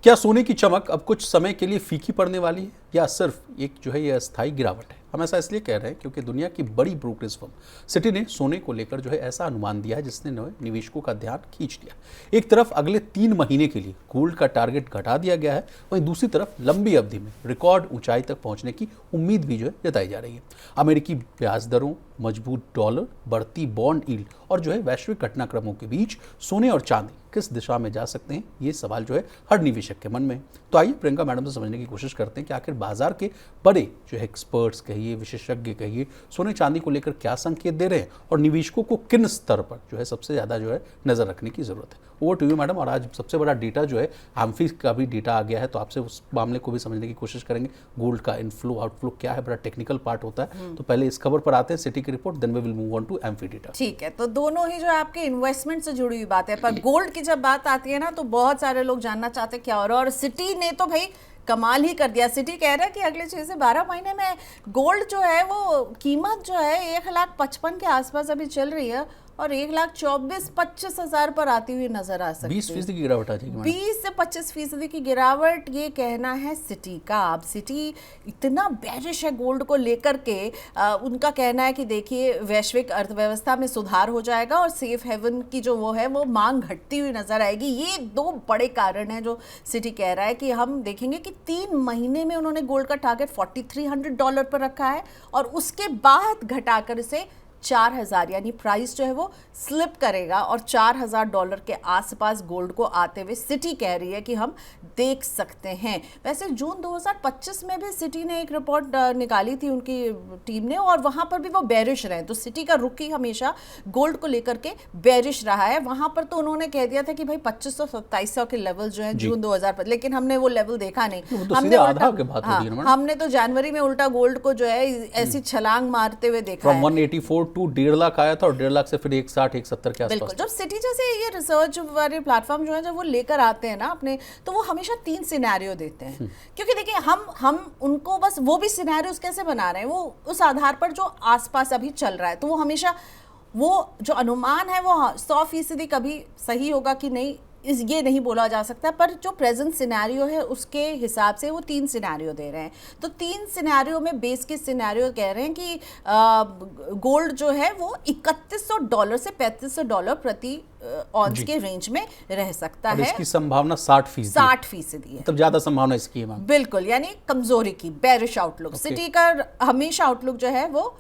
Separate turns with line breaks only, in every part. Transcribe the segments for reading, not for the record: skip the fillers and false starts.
क्या सोने की चमक अब कुछ समय के लिए फीकी पड़ने वाली है या सिर्फ एक जो है ये अस्थायी गिरावट है? हम ऐसा इसलिए कह रहे हैं क्योंकि दुनिया की बड़ी ब्रोकरेज फर्म सिटी ने सोने को लेकर जो है ऐसा अनुमान दिया है जिसने निवेशकों का ध्यान खींच लिया। एक तरफ अगले 3 महीने के लिए गोल्ड का टारगेट घटा दिया गया है, वहीं दूसरी तरफ लंबी अवधि में रिकॉर्ड ऊंचाई तक पहुंचने की उम्मीद भी जो है जताई जा रही है। अमेरिकी ब्याज दरों, मजबूत डॉलर, बढ़ती बॉन्ड यील्ड और जो है वैश्विक घटनाक्रमों के बीच सोने और चांदी किस दिशा में जा सकते हैं, ये सवाल जो है हर निवेशक के मन में। तो आइए प्रियंका मैडम से समझने की कोशिश करते हैं कि आखिर बाजार के बड़े जो है एक्सपर्ट्स कहिए, विशेषज्ञ कहिए, सोने चांदी को लेकर क्या संकेत दे रहे हैं और निवेशकों को किन स्तर पर जो है सबसे ज़्यादा जो है नज़र रखने की ज़रूरत है। Over to you madam. और आज सबसे बड़ा डेटा जो है एम्फी का भी डेटा आ गया है, तो आपसे उस मामले को भी समझने की कोशिश करेंगे। गोल्ड का इनफ्लो आउटफ्लो क्या है, बड़ा टेक्निकल पार्ट होता है। तो पहले इस खबर पर आते हैं, सिटी की report, then we will move on to AMFI data.
ठीक है, तो दोनों ही जो आपके इन्वेस्टमेंट से जुड़ी हुई बात है, पर गोल्ड की जब बात आती है ना तो बहुत सारे लोग जानना चाहते हैं क्या हो रहा है। और सिटी ने तो भाई कमाल ही कर दिया। सिटी कह रहा है कि अगले 6 से 12 महीने में गोल्ड जो है वो कीमत जो है 1,55,000 के आसपास अभी चल रही है और 1,24,25,000 पर आती हुई नजर आ सकती है।
20% की गिरावट आ जाएगी।
20 से 25% की गिरावट, ये कहना है सिटी का। अब सिटी इतना बेरिश है गोल्ड को लेकर के, उनका कहना है कि देखिए वैश्विक अर्थव्यवस्था में सुधार हो जाएगा और सेफ हेवन की जो वो है वो मांग घटती हुई नजर आएगी। ये 2 बड़े कारण हैं जो सिटी कह रहा है कि हम देखेंगे कि 3 महीने में उन्होंने गोल्ड का टारगेट $4,300 पर रखा है और उसके बाद घटाकर इसे 4,000 यानी प्राइस जो है वो स्लिप करेगा और $4,000 के आसपास गोल्ड को आते हुए सिटी कह रही है कि हम देख सकते हैं। वैसे जून 2025 में भी सिटी ने एक रिपोर्ट निकाली थी उनकी टीम ने, और वहां पर भी वो बेरिश रहे। तो सिटी का रुख ही हमेशा गोल्ड को लेकर के बेरिश रहा है। वहां पर तो उन्होंने कह दिया था कि भाई 2500-2700 के लेवल जो है जून 2025, लेकिन हमने वो लेवल देखा नहीं। हमने तो जनवरी में उल्टा गोल्ड को जो है ऐसी छलांग मारते हुए देखा है।
184 टू 1.5 लाख आया था और 1.5 लाख से फिर 160-170 के आसपास।
बिल्कुल, जब सिटी जैसे ये रिसर्च वाले प्लेटफॉर्म जो है जब वो लेकर आते हैं ना अपने, तो वो हमेशा 3 सिनेरियो देते हैं। क्योंकि देखिए हम उनको बस वो भी सिनेरियोस कैसे बना रहे हैं, वो उस आधार पर जो आसपास अभी चल रहा है। तो वो हमेशा वो जो अनुमान है वो 100% कभी सही होगा कि नहीं ये नहीं बोला जा सकता, पर जो प्रेजेंट सिनेरियो है उसके हिसाब से वो 3 सिनेरियो दे रहे हैं। तो 3 सिनेरियो में बेस के सिनेरियो कह रहे हैं कि गोल्ड जो है वो $3,100 से $3,500 प्रति ऑन्स के रेंज में रह सकता है।
इसकी संभावना 60% है। मतलब ज्यादा संभावना इसकी है।
बिल्कुल, यानी कमजोरी की, बेरिश आउटलुक। सिटी का हमेशा आउटलुक जो है वो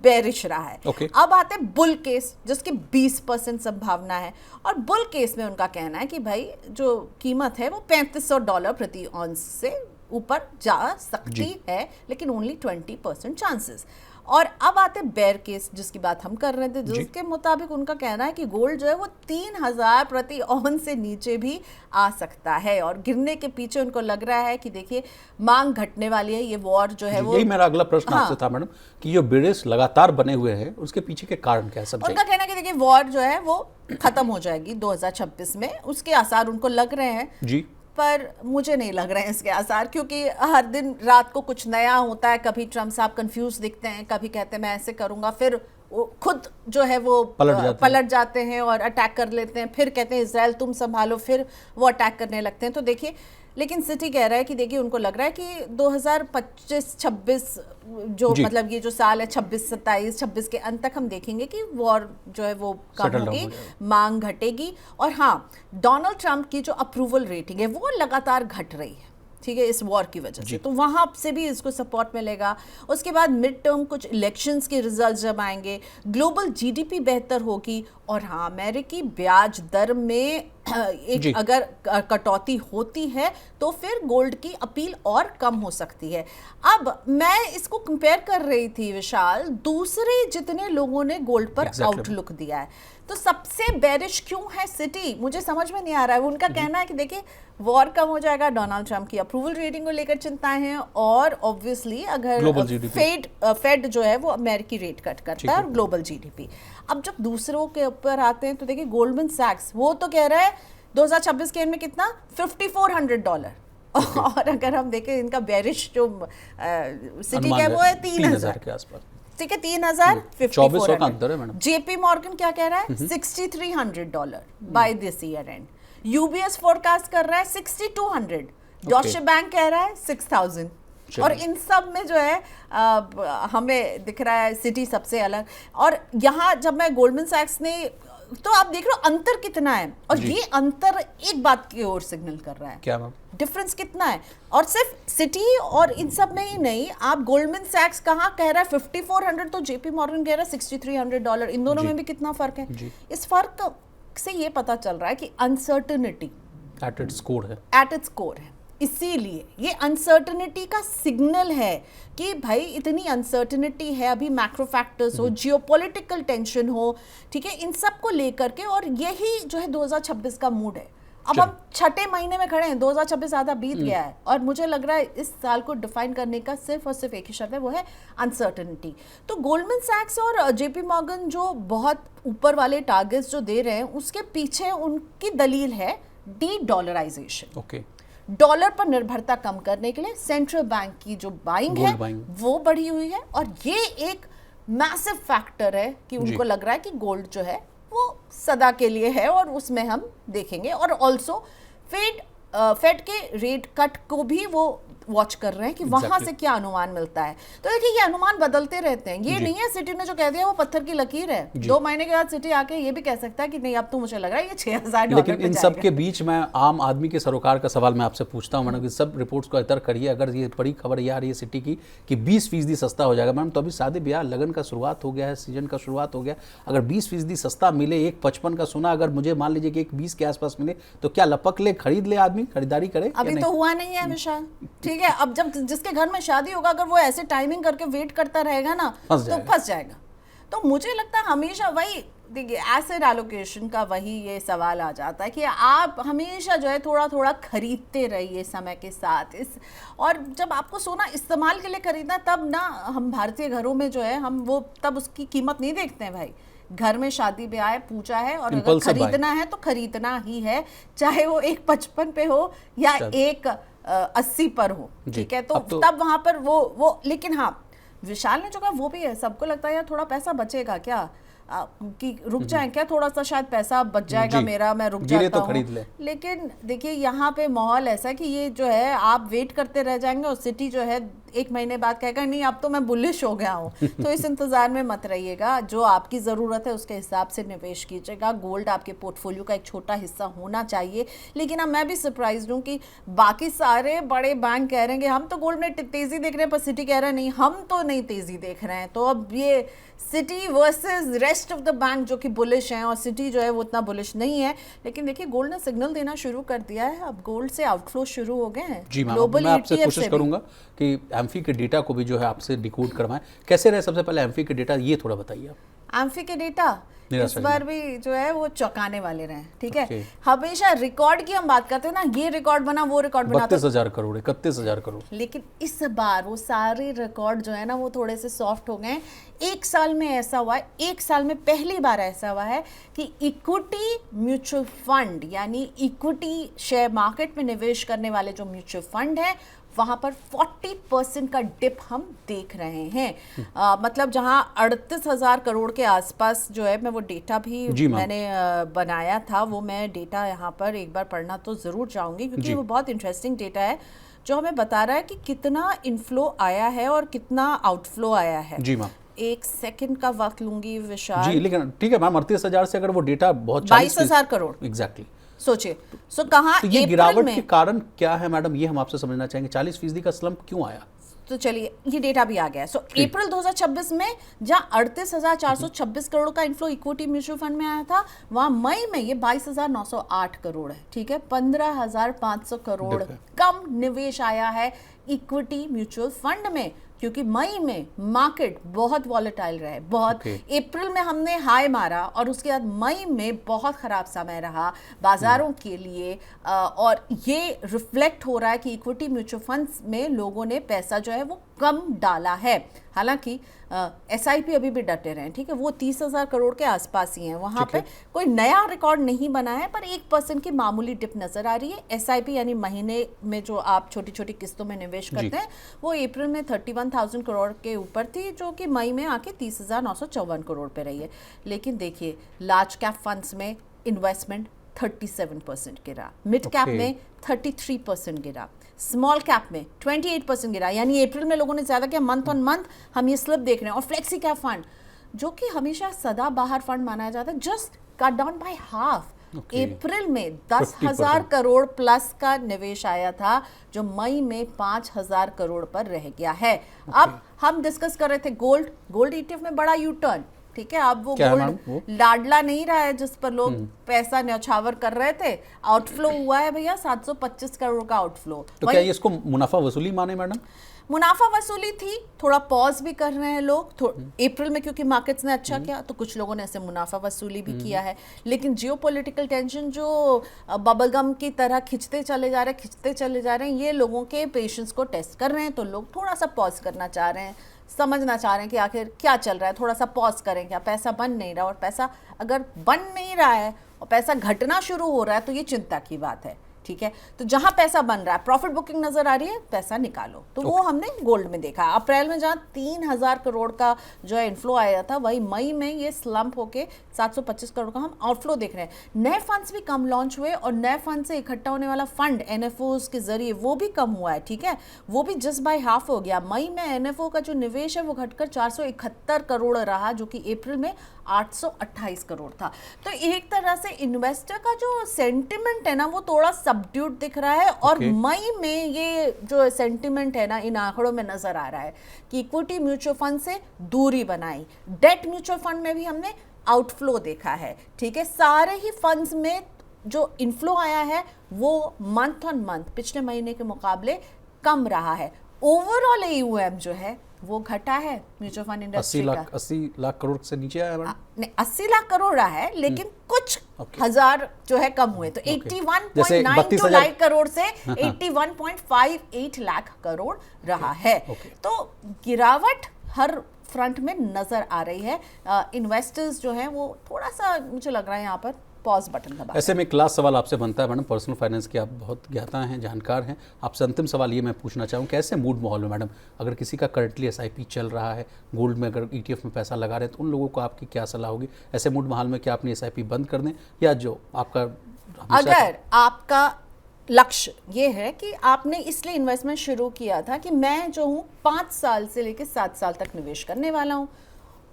बेरिश रहा है। अब आते हैं बुल केस जिसकी 20% संभावना है, और बुल केस में उनका कहना है कि भाई जो कीमत है वो $3,500 प्रति ऑन्स से ऊपर जा सकती है, लेकिन ओनली 20% चांसेस। और अब आते बेयर केस जिसकी बात हम कर रहे थे, जिसके मुताबिक उनका कहना है कि गोल्ड जो है वो 3,000 प्रति ऑन्स से नीचे भी आ सकता है। और गिरने के पीछे उनको लग रहा है कि देखिए मांग घटने वाली है, ये वॉर जो है वो।
यही मेरा अगला प्रश्न आपसे था मैडम कि जो बेरिश लगातार बने हुए हैं उसके पीछे के कारण क्या है?
उनका कहना है कि देखिए वॉर जो है वो खत्म हो जाएगी 2026 में, उसके आसार उनको लग रहे हैं जी, पर मुझे नहीं लग रहे हैं इसके आसार, क्योंकि हर दिन रात को कुछ नया होता है। कभी ट्रम्प साहब कंफ्यूज दिखते हैं, कभी कहते हैं मैं ऐसे करूंगा, फिर वो खुद जो है वो पलट जाते हैं और अटैक कर लेते हैं, फिर कहते हैं इजराइल तुम संभालो, फिर वो अटैक करने लगते हैं। तो देखिए, लेकिन सिटी कह रहा है कि देखिए उनको लग रहा है कि 2025-26 जो मतलब ये जो साल है 26-27-26 के अंत तक हम देखेंगे कि वॉर जो है वो कम होगी, मांग घटेगी। और हाँ, डोनाल्ड ट्रंप की जो अप्रूवल रेटिंग है वो लगातार घट रही है, ठीक है, इस वॉर की वजह से। तो वहां से भी इसको सपोर्ट मिलेगा। उसके बाद मिड टर्म कुछ इलेक्शंस के रिजल्ट जब आएंगे, ग्लोबल जीडीपी बेहतर होगी, और हाँ, अमेरिकी ब्याज दर में एक अगर कटौती होती है तो फिर गोल्ड की अपील और कम हो सकती है। अब मैं इसको कंपेयर कर रही थी विशाल, दूसरे जितने लोगों ने गोल्ड पर आउटलुक दिया है, तो सबसे बेरिश क्यों है सिटी, मुझे समझ में नहीं आ रहा है। उनका कहना है कि देखिए वॉर कम हो जाएगा, डोनाल्ड ट्रंप की अप्रूवल रेटिंग को लेकर चिंताएं हैं, और ऑब्वियसली अगर फेड जो है वो अमेरिकी रेट कट करता है, और ग्लोबल जीडीपी। अब जब दूसरों के ऊपर आते हैं तो देखिए गोल्डमैन सैक्स वो तो कह रहा है 2026 के एंड में कितना, $5,400। और अगर हम देखें इनका बेरिश जो सिटी का वो है 3,000
के आसपास,
ठीक है, 3,000
5400 का अंतर है मैडम।
जेपी मॉर्गन क्या कह रहा है, $6,300 by this year end. UBS forecast कर रहा है 6200, डॉचे बैंक कह रहा है 6000, और इन सब में जो है हमें दिख रहा है सिटी सबसे अलग। और यहाँ जब मैं गोल्डमैन सैक्स ने, तो आप देख रहे हो अंतर कितना है, और ये अंतर एक बात की ओर सिग्नल कर रहा है,
क्या मैम?
डिफरेंस कितना है। और सिर्फ सिटी और इन सब में ही नहीं, आप गोल्डमैन सैक्स कहाँ कह रहा है 5400, तो जेपी मॉर्गन कह रहा है $6300। इन दोनों में भी कितना फर्क है। इस फर्क से ये पता चल रहा है कि अनसर्टेनिटी
एट इट्स कोर है,
एट इट्स कोर है। इसीलिए ये अनसर्टेनिटी का सिग्नल है कि भाई इतनी अनसर्टेनिटी है, अभी मैक्रो फैक्टर्स हो, जियोपॉलिटिकल टेंशन हो, ठीक है, इन सब को लेकर के, और यही जो है 2026 का मूड है। अब हम छठे महीने में खड़े हैं, 2026 आधा बीत गया है, और मुझे लग रहा है इस साल को डिफाइन करने का सिर्फ और सिर्फ एक ही शब्द है, वो है अनसर्टेनिटी। तो गोल्डमैन सैक्स और जेपी मॉर्गन जो बहुत ऊपर वाले टारगेट्स जो दे रहे हैं, उसके पीछे उनकी दलील है डी डॉलराइजेशन।
ओके,
डॉलर पर निर्भरता कम करने के लिए सेंट्रल बैंक की जो बाइंग है वो बढ़ी हुई है, और ये एक मैसिव फैक्टर है कि उनको लग रहा है कि गोल्ड जो है वो सदा के लिए है, और उसमें हम देखेंगे। और ऑल्सो फेड के रेट कट को भी वो वॉच कर रहे हैं कि वहां से क्या अनुमान मिलता है। तो देखिए ये अनुमान बदलते रहते हैं, ये नहीं है सिटी ने जो कह दिया वो पत्थर की लकीर है। 2 महीने के बाद सिटी आके ये भी कह सकता है कि नहीं अब तो मुझे लग रहा है ये $6000।
लेकिन इन सब के बीच मैं आम आदमी के सरोकार का सवाल मैं आपसे पूछता हूँ मैडम, कि सब रिपोर्ट्स को इतर करिए, अगर ये बड़ी खबर ये आ रही है सिटी की कि 20% सस्ता हो जाएगा मैम, तो अभी शादी ब्याह लगन का शुरुआत हो गया है, सीजन का शुरुआत हो गया, अगर 20% सस्ता मिले, 1.55 का सोना अगर मुझे मान लीजिए कि 1.20 के आसपास मिले, तो क्या लपक ले, खरीद ले आदमी, खरीदारी करे?
अभी तो हुआ नहीं है विशाल, ठीक है। अब जब जिसके घर में शादी होगा, अगर वो ऐसे टाइमिंग करके वेट करता रहेगा ना, तो फंस जाएगा। तो मुझे लगता है हमेशा वही, देखिए एसेट एलोकेशन का वही ये सवाल आ जाता है कि आप हमेशा जो है थोड़ा थोड़ा खरीदते रहिए समय के साथ। और जब आपको सोना इस्तेमाल के लिए खरीदना, तब ना हम भारतीय घरों में जो है हम वो तब उसकी कीमत नहीं देखते हैं भाई। घर में शादी ब्याह है, पूजा है, और अगर खरीदना है तो खरीदना ही है, चाहे वो 1.55 पे हो या 1.80 पर हो, ठीक है। तो तब वहां पर वो लेकिन हाँ, विशाल ने जो कहा वो भी है, सबको लगता है यार थोड़ा पैसा बचेगा क्या, कि रुक जाए क्या, थोड़ा सा शायद पैसा बच जाएगा मेरा, मैं रुक जाता हूँ। लेकिन देखिए यहाँ पे माहौल ऐसा है कि ये जो है आप वेट करते रह जाएंगे, और सिटी जो है 1 महीने बाद कहेगा नहीं अब तो मैं बुलिश हो गया हूँ। तो इस इंतजार में मत रहिएगा, जो आपकी ज़रूरत है उसके हिसाब से निवेश कीजिएगा। गोल्ड आपके पोर्टफोलियो का एक छोटा हिस्सा होना चाहिए। लेकिन अब मैं भी सरप्राइज हूँ कि बाकी सारे बड़े बैंक कह रहे हैं कि हम तो गोल्ड में तेज़ी देख रहे हैं, पर सिटी कह रहा है नहीं हम तो नहीं तेज़ी देख रहे हैं। तो अब ये city versus rest of the bank जो कि बुलिश हैं, और सिटी जो है वो उतना बुलिश नहीं है। लेकिन देखिए गोल्ड ने सिग्नल देना शुरू कर दिया है, अब गोल्ड से आउटफ्लो शुरू हो गए हैं।
जी मैम, मैं आपसे कोशिश करूंगा कि एम्फी के डेटा को भी जो है आपसे डिकोड करवाएं। कैसे रहे सबसे पहले एम्फी के डेटा, ये थोड़ा बताइए आप।
एम्फी के डेटा इस बार भी जो है वो चौंकाने वाले रहे, ठीक है। हमेशा रिकॉर्ड की हम बात करते हैं ना, ये रिकॉर्ड बना वो रिकॉर्ड बना,
32,000 करोड़ 31,000 करोड़।
लेकिन इस बार वो सारे रिकॉर्ड जो है ना वो थोड़े से सॉफ्ट हो गए। 1 साल में ऐसा हुआ है, 1 साल में पहली बार ऐसा हुआ है कि इक्विटी म्यूचुअल फंड, यानी इक्विटी शेयर मार्केट में निवेश करने वाले जो म्यूचुअल फंड है, वहां पर 40% का डिप हम देख रहे हैं। मतलब जहां 38,000 करोड़ के आसपास जो है, मैं वो डेटा भी मैंने बनाया था, वो मैं डेटा यहाँ पर एक बार पढ़ना तो ज़रूर चाहूँगी, क्योंकि वो बहुत इंटरेस्टिंग डेटा है जो हमें बता रहा है कि कितना इनफ्लो आया है और कितना आउटफ्लो आया है।
जी मैम,
1 सेकंड का वक्त लूंगी विशाल।
जी, लेकिन ठीक है मैम, 38,000 से अगर वो डेटा बहुत
22,000 करोड़
एग्जैक्टली
सोचिए। सो कहाँ
तो ये गिरावट के कारण क्या है मैडम, ये हम आपसे समझना चाहेंगे। 40% का स्लम्प क्यों आया?
तो चलिए ये डेटा भी आ गया है। सो अप्रैल 2026 में जहां 38,426 करोड़ का इन्फ्लो इक्विटी म्यूचुअल फंड में आया था, वहां मई में ये 22,908 करोड़ है, ठीक है। 15,500 करोड़ कम निवेश आया है इक्विटी म्यूचुअल फंड में, क्योंकि मई में मार्केट बहुत वॉलेटाइल रहे, बहुत। अप्रैल में हमने हाई मारा और उसके बाद मई में बहुत खराब समय रहा बाजारों के लिए, और ये रिफ्लेक्ट हो रहा है कि इक्विटी म्यूचुअल फंड्स में लोगों ने पैसा जो है वो कम डाला है। हालांकि SIP अभी भी डटे रहे हैं, ठीक है, वो 30,000 करोड़ के आसपास ही हैं, वहाँ पे कोई नया रिकॉर्ड नहीं बना है, पर 1% की मामूली डिप नजर आ रही है। SIP यानी महीने में जो आप छोटी छोटी किस्तों में निवेश करते हैं, वो अप्रैल में 31,000 करोड़ के ऊपर थी, जो कि मई में आके 30,954 करोड़ पे रही है। लेकिन देखिए लार्ज कैप फंड्स में इन्वेस्टमेंट 37% गिरा, मिड कैप में 33% गिरा, स्मॉल कैप में 28% गिरा। यानी अप्रैल में लोगों ने ज्यादा किया, मंथ ऑन मंथ हम ये स्लिप देख रहे हैं। और फ्लेक्सी कैप फंड जो कि हमेशा सदाबहार फंड माना जाता है, just cut down by half. April में 10,000 करोड़ प्लस का निवेश आया था, जो मई में 5,000 करोड़ पर रह गया है। अब हम डिस्कस कर रहे थे गोल्ड ईटीएफ में बड़ा यू टर्न, ठीक है। अब वो गोल्ड लाडला नहीं रहा है जिस पर लोग पैसा न्यौछावर कर रहे थे। आउटफ्लो हुआ है भैया 725 करोड़ का आउटफ्लो।
तो क्या ये इसको मुनाफा वसूली माने मैडम?
मुनाफा वसूली थी, थोड़ा पॉज भी कर रहे हैं लोग अप्रैल में, क्योंकि मार्केट्स ने अच्छा किया तो कुछ लोगों ने ऐसे मुनाफा वसूली भी किया है। लेकिन जियोपॉलिटिकल टेंशन जो बबलगम की तरह खिंचते चले जा रहे हैं, ये लोगों के पेशेंस को टेस्ट कर रहे हैं। तो लोग थोड़ा सा पॉज करना चाह रहे हैं, समझना चाह रहे हैं कि आखिर क्या चल रहा है, थोड़ा सा पॉज करें, क्या पैसा बन नहीं रहा। और पैसा अगर बन नहीं रहा है और पैसा घटना शुरू हो रहा है तो ये चिंता की बात है, ठीक है। तो जहां पैसा बन रहा है, प्रॉफिट बुकिंग नजर आ रही है, पैसा निकालो। तो वो हमने गोल्ड में देखा। अप्रैल में जहां 3,000 करोड़ का जो है इनफ्लो आया था, वही मई में ये स्लम्प होके 725 करोड़ का हम आउटफ्लो देख रहे हैं। नए फंड्स भी कम लॉन्च हुए और नए फंड से इकट्ठा होने वाला फंड एनएफओ के जरिए वो भी कम हुआ है, ठीक है। वो भी जस्ट बाय हाफ हो गया। मई में एनएफओ का जो निवेश है वो घटकर 471 करोड़ रहा, जो कि अप्रैल में 828 करोड़ था। तो एक तरह से इन्वेस्टर का जो सेंटिमेंट है ना, वो थोड़ा सबड्यूड दिख रहा है। और मई में ये जो सेंटिमेंट है ना, इन आंकड़ों में नजर आ रहा है कि इक्विटी म्यूचुअल फंड से दूरी बनाई। डेट म्यूचुअल फंड में भी हमने आउटफ्लो देखा है, ठीक है। सारे ही फंड्स में जो इनफ्लो आया है वो मंथ ऑन मंथ पिछले महीने के मुकाबले कम रहा है। ओवरऑल AUM जो है वो घटा है म्यूचुअल फंड इंडस्ट्री का।
80 लाख करोड़ से नीचे आया मैडम?
नहीं, 80 लाख करोड़ रहा है, लेकिन कुछ हजार जो है कम हुए। तो 81.92 लाख करोड़ से 81.58 लाख करोड़ रहा है। तो गिरावट हर फ्रंट में नजर आ रही है। इन्वेस्टर्स जो हैं वो थोड़ा सा, मुझे लग रहा है यहाँ पर पॉज बटन दबा।
ऐसे में एक लास्ट सवाल आपसे बनता है मैडम, पर्सनल फाइनेंस के आप बहुत ज्ञाता हैं, जानकार हैं। आपसे अंतिम सवाल ये मैं पूछना चाहूँ, कैसे मूड माहौल में मैडम, अगर किसी का करंटली SIP चल रहा है, गोल्ड में अगर ETF में पैसा लगा रहे हैं, तो उन लोगों को आपकी क्या सलाह होगी? ऐसे मूड माहौल में क्या अपनी SIP बंद कर दें, या जो आपका
अगर आपका लक्ष्य ये है कि आपने इसलिए इन्वेस्टमेंट शुरू किया था कि मैं जो हूँ 5 साल से लेकर 7 साल तक निवेश करने वाला हूँ,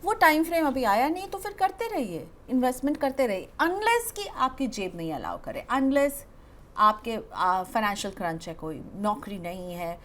वो टाइम फ्रेम अभी आया नहीं, तो फिर करते रहिए, इन्वेस्टमेंट करते रहिए, अनलेस कि आपकी जेब नहीं अलाउ करे, अनलेस आपके फाइनेंशियल क्रंच है, कोई नौकरी नहीं है,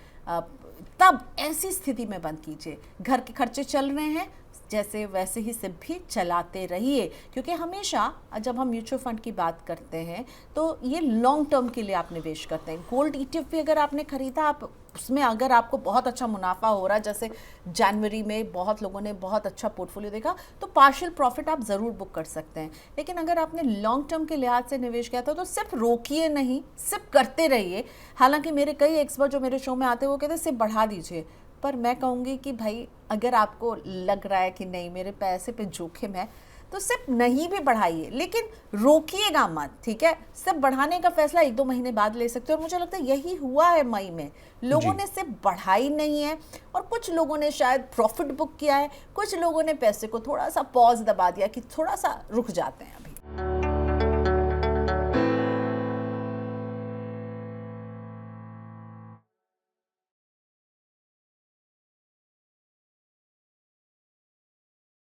तब ऐसी स्थिति में बंद कीजिए। घर के खर्चे चल रहे हैं जैसे वैसे ही सिर्फ भी चलाते रहिए, क्योंकि हमेशा जब हम म्यूचुअल फंड की बात करते हैं तो ये लॉन्ग टर्म के लिए आप निवेश करते हैं। गोल्ड ETF भी अगर आपने खरीदा, आप उसमें अगर आपको बहुत अच्छा मुनाफा हो रहा है, जैसे जनवरी में बहुत लोगों ने बहुत अच्छा पोर्टफोलियो देखा, तो पार्शियल प्रॉफिट आप ज़रूर बुक कर सकते हैं। लेकिन अगर आपने लॉन्ग टर्म के लिहाज से निवेश किया था तो सिर्फ रोकिए नहीं, सिर्फ करते रहिए। हालांकि मेरे कई एक्सपर्ट जो मेरे शो में आते हैं वो कहते हैं सिर्फ बढ़ा दीजिए, पर मैं कहूँगी कि भाई अगर आपको लग रहा है कि नहीं मेरे पैसे पे जोखिम है, तो सिर्फ नहीं भी बढ़ाइए, लेकिन रोकिएगा मत, ठीक है। सिर्फ बढ़ाने का फैसला 1-2 महीने बाद ले सकते हो। और मुझे लगता है यही हुआ है मई में, लोगों ने सिर्फ बढ़ाई नहीं है, और कुछ लोगों ने शायद प्रॉफिट बुक किया है, कुछ लोगों ने पैसे को थोड़ा सा पॉज दबा दिया कि थोड़ा सा रुक जाते हैं अभी।